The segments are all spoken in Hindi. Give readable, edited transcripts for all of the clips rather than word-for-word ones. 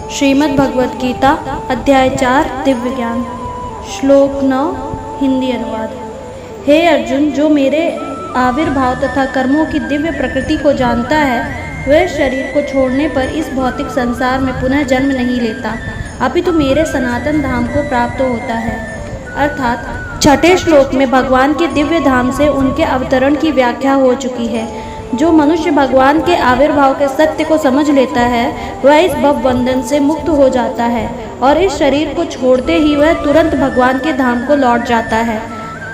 श्रीमद् भगवद गीता अध्याय 4 दिव्य ज्ञान। श्लोक 9 हिंदी अनुवाद। हे अर्जुन, जो मेरे आविर्भाव तथा कर्मों की दिव्य प्रकृति को जानता है वह शरीर को छोड़ने पर इस भौतिक संसार में पुनः जन्म नहीं लेता, अपितु मेरे सनातन धाम को प्राप्त होता है। अर्थात छठे श्लोक में भगवान के दिव्य धाम से उनके अवतरण की व्याख्या हो चुकी है। जो मनुष्य भगवान के आविर्भाव के सत्य को समझ लेता है वह इस भव बंधन से मुक्त हो जाता है और इस शरीर को छोड़ते ही वह तुरंत भगवान के धाम को लौट जाता है।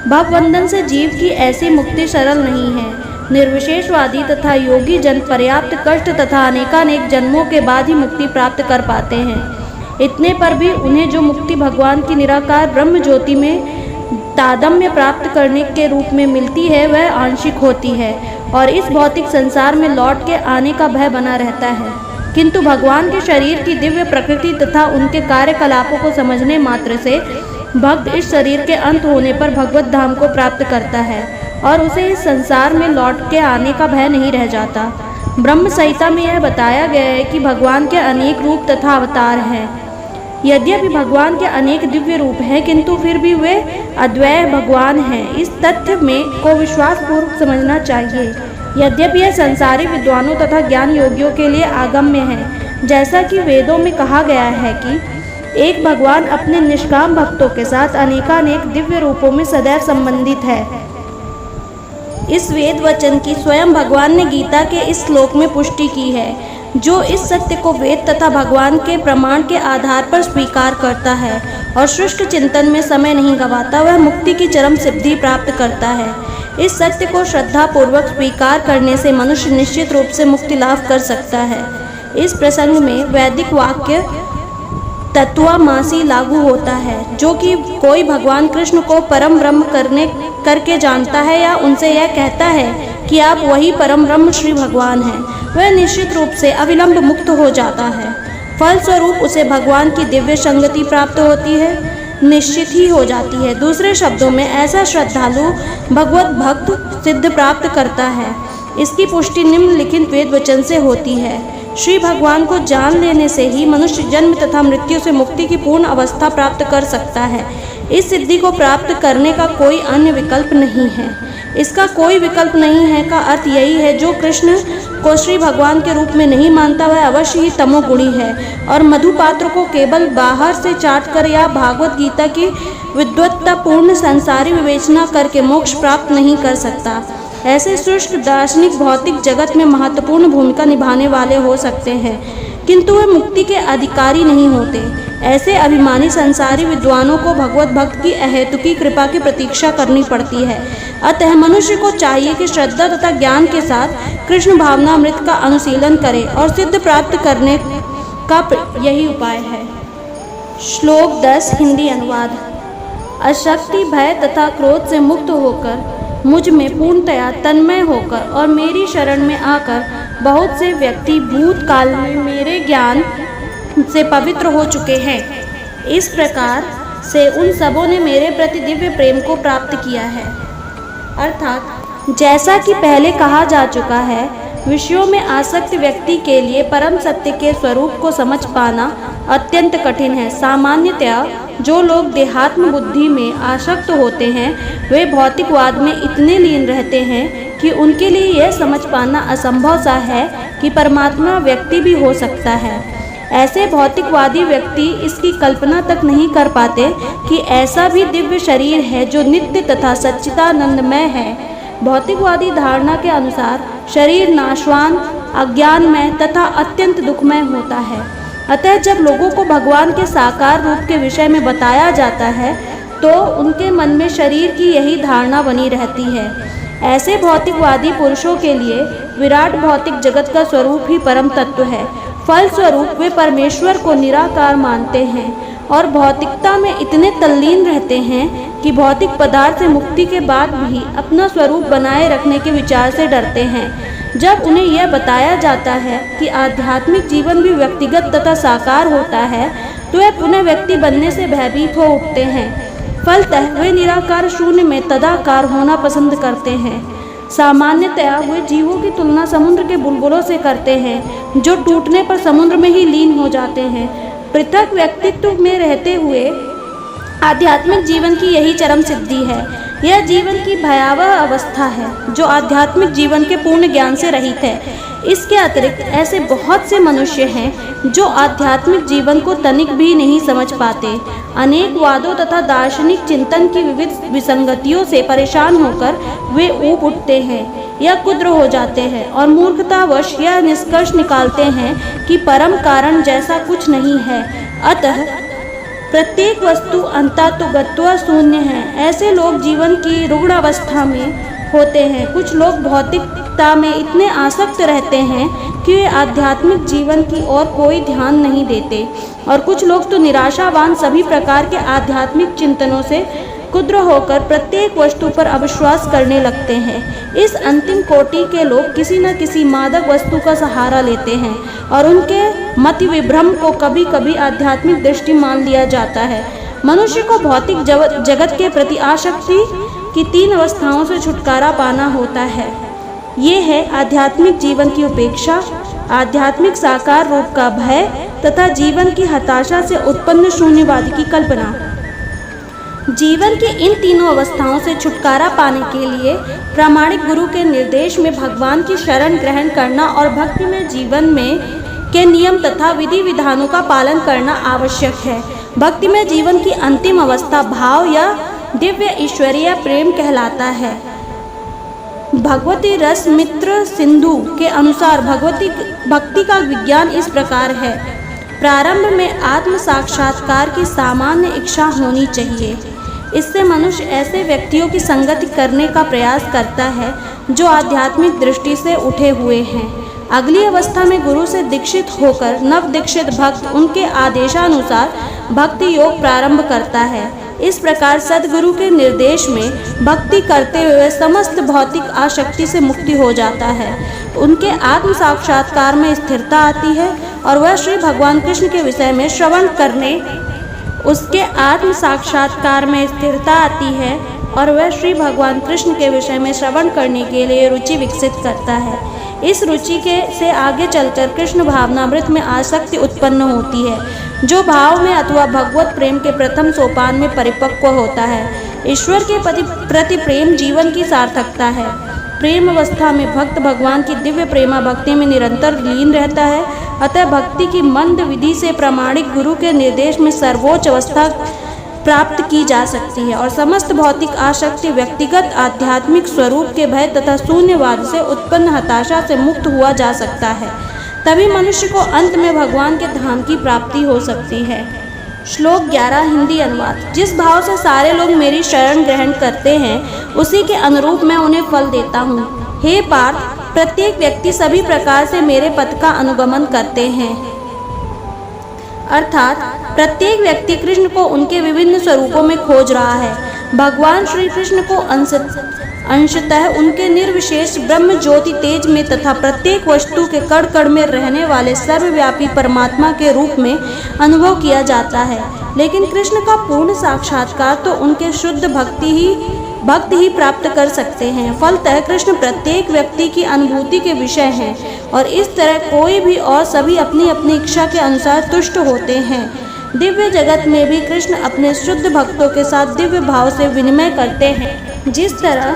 भव बंधन से जीव की ऐसी मुक्ति सरल नहीं है। निर्विशेषवादी तथा योगी जन पर्याप्त कष्ट तथा अनेकानेक जन्मों के बाद ही मुक्ति प्राप्त कर पाते हैं। इतने पर भी उन्हें जो मुक्ति भगवान की निराकार ब्रह्म ज्योति में तादम्य प्राप्त करने के रूप में मिलती है वह आंशिक होती है और इस भौतिक संसार में लौट के आने का भय बना रहता है। किंतु भगवान के शरीर की दिव्य प्रकृति तथा उनके कार्यकलापों को समझने मात्र से भक्त इस शरीर के अंत होने पर भगवत धाम को प्राप्त करता है और उसे इस संसार में लौट के आने का भय नहीं रह जाता। ब्रह्म संहिता में यह बताया गया है कि भगवान के अनेक रूप तथा अवतार हैं। यद्यपि भगवान के अनेक दिव्य रूप हैं किंतु फिर भी वे अद्वैय भगवान हैं। इस तथ्य में को विश्वासपूर्वक समझना चाहिए। यद्यपि यह संसारी विद्वानों तथा ज्ञान योगियों के लिए आगम्य है, जैसा कि वेदों में कहा गया है कि एक भगवान अपने निष्काम भक्तों के साथ अनेकानेक दिव्य रूपों में सदैव संबंधित है। इस वेद वचन की स्वयं भगवान ने गीता के इस श्लोक में पुष्टि की है। जो इस सत्य को वेद तथा भगवान के प्रमाण के आधार पर स्वीकार करता है और शुष्क चिंतन में समय नहीं गंवाता वह मुक्ति की चरम सिद्धि प्राप्त करता है। इस सत्य को श्रद्धा पूर्वक स्वीकार करने से मनुष्य निश्चित रूप से मुक्ति लाभ कर सकता है। इस प्रसंग में वैदिक वाक्य तत्त्वमसि लागू होता है, जो कि कोई भगवान कृष्ण को परम ब्रह्म करके जानता है या उनसे यह कहता है कि आप वही परम ब्रह्म श्री भगवान हैं, वह निश्चित रूप से अविलंब मुक्त हो जाता है। फलस्वरूप उसे भगवान की दिव्य संगति प्राप्त होती है, निश्चित ही हो जाती है। दूसरे शब्दों में ऐसा श्रद्धालु भगवत भक्त सिद्ध प्राप्त करता है। इसकी पुष्टि निम्नलिखित वेद वचन से होती है। श्री भगवान को जान लेने से ही मनुष्य जन्म तथा मृत्यु से मुक्ति की पूर्ण अवस्था प्राप्त कर सकता है। इस सिद्धि को प्राप्त करने का कोई अन्य विकल्प नहीं है। इसका कोई विकल्प नहीं है का अर्थ यही है, जो कृष्ण को श्री भगवान के रूप में नहीं मानता वह अवश्य ही तमोगुणी है और मधुपात्र को केवल बाहर से चाटकर या भागवत गीता की विद्वत्तापूर्ण संसारी विवेचना करके मोक्ष प्राप्त नहीं कर सकता। ऐसे शुष्क दार्शनिक भौतिक जगत में महत्वपूर्ण भूमिका निभाने वाले हो सकते हैं किंतु वे मुक्ति के अधिकारी नहीं होते। ऐसे अभिमानी संसारी विद्वानों को भगवत भक्त की अहेतुकी कृपा की प्रतीक्षा करनी पड़ती है। अतः मनुष्य को चाहिए कि श्रद्धा तथा ज्ञान के साथ कृष्ण भावनामृत का अनुशीलन करे और सिद्ध प्राप्त करने का यही उपाय है। श्लोक 10 हिंदी अनुवाद। अशक्ति, भय तथा क्रोध से मुक्त होकर मुझ में पूर्णतया तन्मय होकर और मेरी शरण में आकर बहुत से व्यक्ति भूतकाल में मेरे ज्ञान से पवित्र हो चुके हैं। इस प्रकार से उन सबों ने मेरे प्रति दिव्य प्रेम को प्राप्त किया है। अर्थात जैसा कि पहले कहा जा चुका है, विषयों में आसक्त व्यक्ति के लिए परम सत्य के स्वरूप को समझ पाना अत्यंत कठिन है। सामान्यतया जो लोग देहात्म बुद्धि में आसक्त होते हैं वे भौतिकवाद में इतने लीन रहते हैं कि उनके लिए यह समझ पाना असंभव सा है कि परमात्मा व्यक्ति भी हो सकता है। ऐसे भौतिकवादी व्यक्ति इसकी कल्पना तक नहीं कर पाते कि ऐसा भी दिव्य शरीर है जो नित्य तथा सच्चिदानंदमय है। भौतिकवादी धारणा के अनुसार शरीर नाशवान, अज्ञानमय तथा अत्यंत दुखमय होता है। अतः जब लोगों को भगवान के साकार रूप के विषय में बताया जाता है तो उनके मन में शरीर की यही धारणा बनी रहती है। ऐसे भौतिकवादी पुरुषों के लिए विराट भौतिक जगत का स्वरूप ही परम तत्व है। फलस्वरूप वे परमेश्वर को निराकार मानते हैं और भौतिकता में इतने तल्लीन रहते हैं कि भौतिक पदार्थ से मुक्ति के बाद भी अपना स्वरूप बनाए रखने के विचार से डरते हैं। जब उन्हें यह बताया जाता है कि आध्यात्मिक जीवन भी व्यक्तिगत तथा साकार होता है तो वे पुनः व्यक्ति बनने से भयभीत हो उठते हैं। फलतः वे निराकार शून्य में तदाकार होना पसंद करते हैं। सामान्यतया वे जीवों की तुलना समुद्र के बुलबुलों से करते हैं, जो टूटने पर समुद्र में ही लीन हो जाते हैं। पृथक व्यक्तित्व में रहते हुए आध्यात्मिक जीवन की यही चरम सिद्धि है। यह जीवन की भयावह अवस्था है जो आध्यात्मिक जीवन के पूर्ण ज्ञान से रहित है। इसके अतिरिक्त ऐसे बहुत से मनुष्य हैं जो आध्यात्मिक जीवन को तनिक भी नहीं समझ पाते। अनेक वादों तथा दार्शनिक चिंतन की विविध विसंगतियों से परेशान होकर वे ऊब उठते हैं या कुद्र हो जाते हैं और मूर्खतावश यह निष्कर्ष निकालते हैं कि परम कारण जैसा कुछ नहीं है, अतः प्रत्येक वस्तु अंततोगत्वा शून्य है। ऐसे लोग जीवन की रुग्ण अवस्था में होते हैं। कुछ लोग भौतिकता में इतने आसक्त रहते हैं कि वे आध्यात्मिक जीवन की ओर कोई ध्यान नहीं देते, और कुछ लोग तो निराशावान सभी प्रकार के आध्यात्मिक चिंतनों से कुद्र होकर प्रत्येक वस्तु पर अविश्वास करने लगते हैं। इस अंतिम कोटि के लोग किसी न किसी मादक वस्तु का सहारा लेते हैं और उनके मति विभ्रम को कभी कभी आध्यात्मिक दृष्टि मान लिया जाता है। मनुष्य को भौतिक जगत के प्रति आसक्ति की 3 अवस्थाओं से छुटकारा पाना होता है। ये है आध्यात्मिक जीवन की उपेक्षा, आध्यात्मिक साकार रूप का भय तथा जीवन की हताशा से उत्पन्न शून्यवाद की कल्पना। जीवन की इन तीनों अवस्थाओं से छुटकारा पाने के लिए प्रामाणिक गुरु के निर्देश में भगवान की शरण ग्रहण करना और भक्ति में जीवन में के नियम तथा विधि विधानों का पालन करना आवश्यक है। भक्ति में जीवन की अंतिम अवस्था भाव या दिव्य ईश्वरीय प्रेम कहलाता है। भगवती रस मित्र सिंधु के अनुसार भक्ति का विज्ञान इस प्रकार है। प्रारंभ में आत्म साक्षात्कार की सामान्य इच्छा होनी चाहिए। इससे मनुष्य ऐसे व्यक्तियों की संगति करने का प्रयास करता है जो आध्यात्मिक दृष्टि से उठे हुए हैं। अगली अवस्था में गुरु से दीक्षित होकर नव दीक्षित भक्त उनके आदेशानुसार भक्ति योग प्रारंभ करता है। इस प्रकार सद्गुरु के निर्देश में भक्ति करते हुए समस्त भौतिक आसक्ति से मुक्ति हो जाता है। उनके आत्म साक्षात्कार में स्थिरता आती है और वह श्री भगवान कृष्ण के विषय में श्रवण करने उसके आत्म साक्षात्कार में स्थिरता आती है और वह श्री भगवान कृष्ण के विषय में श्रवण करने के लिए रुचि विकसित करता है। इस रुचि से आगे चलकर कृष्ण भावनामृत में आसक्ति उत्पन्न होती है, जो भाव में अथवा भगवत प्रेम के प्रथम सोपान में परिपक्व होता है। ईश्वर के प्रति प्रेम जीवन की सार्थकता है। प्रेम अवस्था में भक्त भगवान की दिव्य प्रेमा भक्ति में निरंतर लीन रहता है। अतः भक्ति की मंद विधि से प्रामाणिक गुरु के निर्देश में सर्वोच्च अवस्था प्राप्त की जा सकती है और समस्त भौतिक आसक्ति व्यक्तिगत आध्यात्मिक स्वरूप के भय तथा शून्यवाद से उत्पन्न हताशा से मुक्त हुआ जा सकता है। तभी मनुष्य को अंत में भगवान के धाम की प्राप्ति हो सकती है। श्लोक 11 हिंदी अनुवाद। जिस भाव से सारे लोग मेरी शरण ग्रहण करते हैं उसी के अनुरूप मैं उन्हें फल देता हूँ। हे पार्थ, प्रत्येक व्यक्ति सभी प्रकार से मेरे पथ का अनुगमन करते हैं, अर्थात प्रत्येक व्यक्ति कृष्ण को उनके विभिन्न स्वरूपों में खोज रहा है। भगवान श्री कृष्ण को अंशतः उनके निर्विशेष ब्रह्म ज्योति तेज में तथा प्रत्येक वस्तु के कण कण में रहने वाले सर्वव्यापी परमात्मा के रूप में अनुभव किया जाता है। लेकिन कृष्ण का पूर्ण साक्षात्कार तो उनके शुद्ध भक्त ही प्राप्त कर सकते हैं। फलतः कृष्ण प्रत्येक व्यक्ति की अनुभूति के विषय हैं और इस तरह कोई भी और सभी अपनी अपनी इच्छा के अनुसार तुष्ट होते हैं। दिव्य जगत में भी कृष्ण अपने शुद्ध भक्तों के साथ दिव्य भाव से विनिमय करते हैं, जिस तरह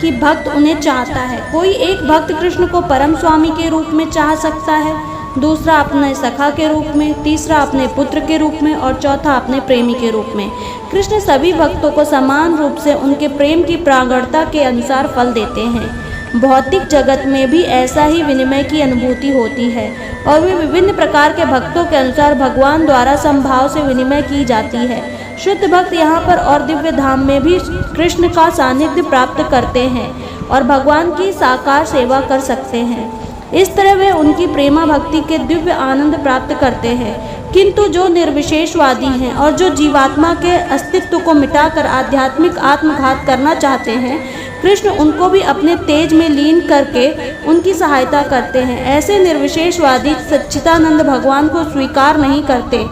कि भक्त उन्हें चाहता है। कोई एक भक्त कृष्ण को परम स्वामी के रूप में चाह सकता है, दूसरा अपने सखा के रूप में, तीसरा अपने पुत्र के रूप में और चौथा अपने प्रेमी के रूप में। कृष्ण सभी भक्तों को समान रूप से उनके प्रेम की प्रागढ़ता के अनुसार फल देते हैं। भौतिक जगत में भी ऐसा ही विनिमय की अनुभूति होती है और वे विभिन्न प्रकार के भक्तों के अनुसार भगवान द्वारा समभाव से विनिमय की जाती है। शुद्ध भक्त यहाँ पर और दिव्य धाम में भी कृष्ण का सानिध्य प्राप्त करते हैं और भगवान की साकार सेवा कर सकते हैं। इस तरह वे उनकी प्रेमा भक्ति के दिव्य आनंद प्राप्त करते हैं। किंतु जो निर्विशेषवादी हैं और जो जीवात्मा के अस्तित्व को मिटाकर आध्यात्मिक आत्मघात करना चाहते हैं, कृष्ण उनको भी अपने तेज में लीन करके उनकी सहायता करते हैं। ऐसे निर्विशेषवादी सच्चिदानंद भगवान को स्वीकार नहीं करते।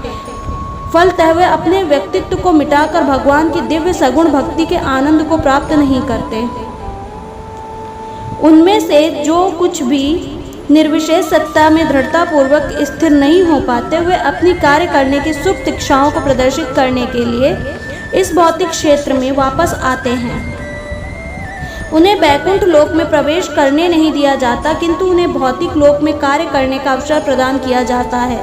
फलतः वे अपने व्यक्तित्व को मिटाकर भगवान की दिव्य सगुण भक्ति के आनंद को प्राप्त नहीं करते। उनमें से जो कुछ भी निर्विशेष सत्ता में दृढ़तापूर्वक स्थिर नहीं हो पाते, वे अपनी कार्य करने की सुप्त इच्छाओं को प्रदर्शित करने के लिए इस भौतिक क्षेत्र में वापस आते हैं। उन्हें वैकुंठ लोक में प्रवेश करने नहीं दिया जाता, किंतु उन्हें भौतिक लोक में कार्य करने का अवसर प्रदान किया जाता है।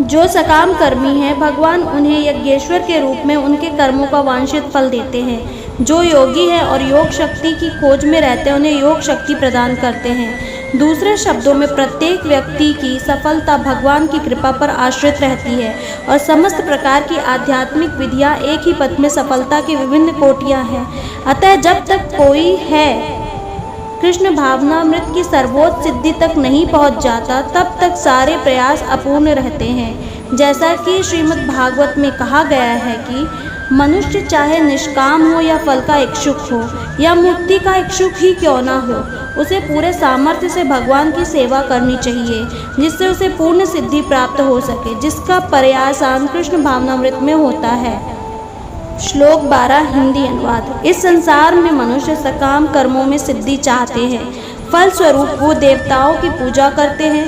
जो सकाम कर्मी हैं, भगवान उन्हें यज्ञेश्वर के रूप में उनके कर्मों का वांछित फल देते हैं। जो योगी है और योग शक्ति की खोज में रहते हैं, उन्हें योग शक्ति प्रदान करते हैं। दूसरे शब्दों में प्रत्येक व्यक्ति की सफलता भगवान की कृपा पर आश्रित रहती है और समस्त प्रकार की आध्यात्मिक विधियां एक ही पथ में सफलता की विभिन्न कोटियां हैं। अतः जब तक कोई है कृष्ण भावनामृत की सर्वोच्च सिद्धि तक नहीं पहुंच जाता, तब तक सारे प्रयास अपूर्ण रहते हैं। जैसा कि श्रीमद् भागवत में कहा गया है कि मनुष्य चाहे निष्काम हो या फल का इच्छुक हो या मुक्ति का इच्छुक ही क्यों ना हो, उसे पूरे सामर्थ्य से भगवान की सेवा करनी चाहिए, जिससे उसे पूर्ण सिद्धि प्राप्त हो सके, जिसका पर्यासान कृष्ण भावनामृत में होता है। श्लोक 12 हिंदी अनुवाद। इस संसार में मनुष्य सकाम कर्मों में सिद्धि चाहते हैं, फल स्वरूप वो देवताओं की पूजा करते हैं।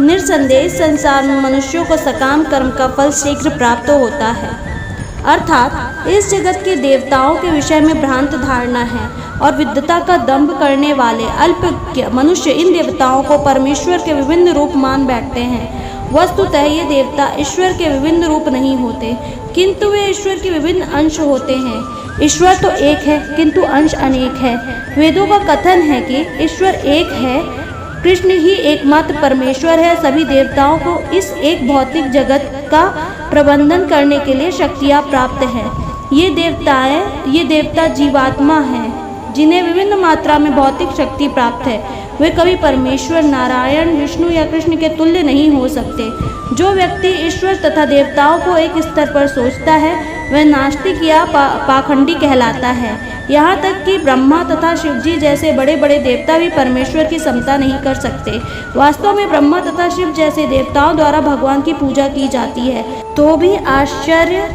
निर्संदेह इस संसार में मनुष्यों को सकाम कर्म का फल शीघ्र प्राप्त होता है, अर्थात इस जगत के देवताओं के विषय में भ्रांत धारणा है और विद्वता का दंभ करने वाले अल्पज्ञ मनुष्य इन देवताओं को परमेश्वर के विभिन्न रूप मान बैठते हैं। वस्तुतः ये देवता ईश्वर के विभिन्न रूप नहीं होते, किंतु वे ईश्वर के विभिन्न अंश होते हैं। ईश्वर तो एक है, किंतु अंश अनेक है। वेदों का कथन है कि ईश्वर एक है, कृष्ण ही एकमात्र परमेश्वर है। सभी देवताओं को इस एक भौतिक जगत का प्रबंधन करने के लिए शक्तियाँ प्राप्त है। ये देवता जीवात्मा हैं, जिन्हें विभिन्न मात्रा में भौतिक शक्ति प्राप्त है। वे कभी परमेश्वर, नारायण, विष्णु या कृष्ण के तुल्य नहीं हो सकते। जो व्यक्ति ईश्वर तथा देवताओं को एक स्तर पर सोचता है, वह नास्तिक या पाखंडी कहलाता है। यहाँ तक कि ब्रह्मा तथा शिवजी जैसे बड़े बड़े देवता भी परमेश्वर की समता नहीं कर सकते। वास्तव में ब्रह्मा तथा शिव जैसे देवताओं द्वारा भगवान की पूजा की जाती है। तो भी आश्चर्य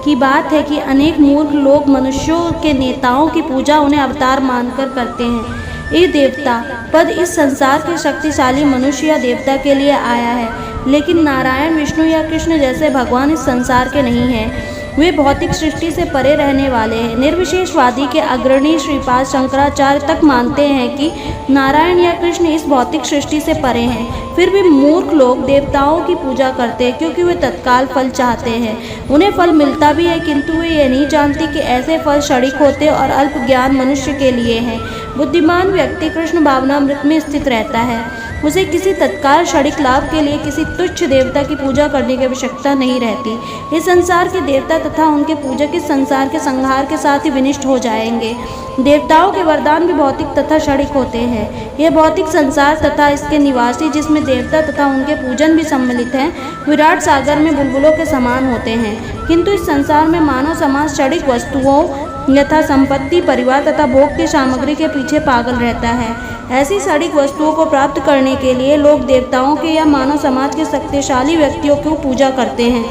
की बात है कि अनेक मूर्ख लोग मनुष्यों के नेताओं की पूजा उन्हें अवतार मानकर करते हैं। ये देवता पद इस संसार के शक्तिशाली मनुष्य या देवता के लिए आया है, लेकिन नारायण, विष्णु या कृष्ण जैसे भगवान इस संसार के नहीं हैं। वे भौतिक सृष्टि से परे रहने वाले हैं। निर्विशेषवादी के अग्रणी श्रीपाद शंकराचार्य तक मानते हैं कि नारायण या कृष्ण इस भौतिक सृष्टि से परे हैं। फिर भी मूर्ख लोग देवताओं की पूजा करते हैं, क्योंकि वे तत्काल फल चाहते हैं। उन्हें फल मिलता भी है, किंतु वे ये नहीं जानते कि ऐसे फल क्षणिक होते और अल्प ज्ञान मनुष्य के लिए हैं। बुद्धिमान व्यक्ति कृष्ण भावनामृत में स्थित रहता है। उसे किसी तत्काल क्षणिक लाभ के लिए किसी तुच्छ देवता की पूजा करने की आवश्यकता नहीं रहती। इस संसार के देवता तथा उनके पूजक इस संसार के संहार के साथ ही विनिष्ट हो जाएंगे। देवताओं के वरदान भी भौतिक तथा क्षणिक होते हैं। यह भौतिक संसार तथा इसके निवासी, जिसमें देवता तथा उनके पूजन भी सम्मिलित हैं, विराट सागर में बुलबुलों के समान होते हैं। किंतु इस संसार में मानव समाज क्षणिक वस्तुओं यथा संपत्ति, परिवार तथा भोग की सामग्री के पीछे पागल रहता है। ऐसी क्षणिक वस्तुओं को प्राप्त करने के लिए लोग देवताओं के या मानव समाज के शक्तिशाली व्यक्तियों की पूजा करते हैं।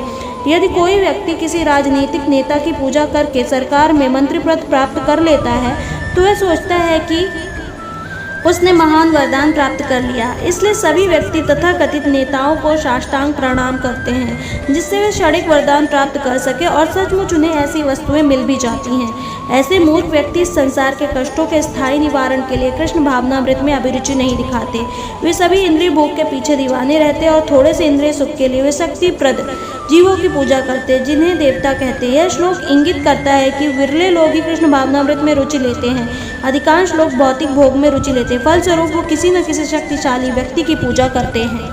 यदि कोई व्यक्ति किसी राजनीतिक नेता की पूजा करके सरकार में मंत्री पद प्राप्त कर लेता है, तो वह सोचता है कि उसने महान वरदान प्राप्त कर लिया। इसलिए सभी व्यक्ति तथा कथित नेताओं को साष्टांग प्रणाम करते हैं, जिससे वे क्षणिक वरदान प्राप्त कर सके, और सचमुच उन्हें ऐसी वस्तुएं मिल भी जाती हैं। ऐसे मूर्ख व्यक्ति इस संसार के कष्टों के स्थायी निवारण के लिए कृष्ण भावनामृत में अभिरुचि नहीं दिखाते। वे सभी इंद्रिय भोग के पीछे दीवाने रहते और थोड़े से इंद्रिय सुख के लिए वे शक्तिप्रद जीवों की पूजा करते, जिन्हें देवता कहते हैं। यह श्लोक इंगित करता है कि विरले लोग ही कृष्ण भावनामृत में रुचि लेते हैं। अधिकांश लोग भौतिक भोग में रुचि लेते हैं। फलस्वरूप वो किसी न किसी शक्तिशाली व्यक्ति की पूजा करते हैं।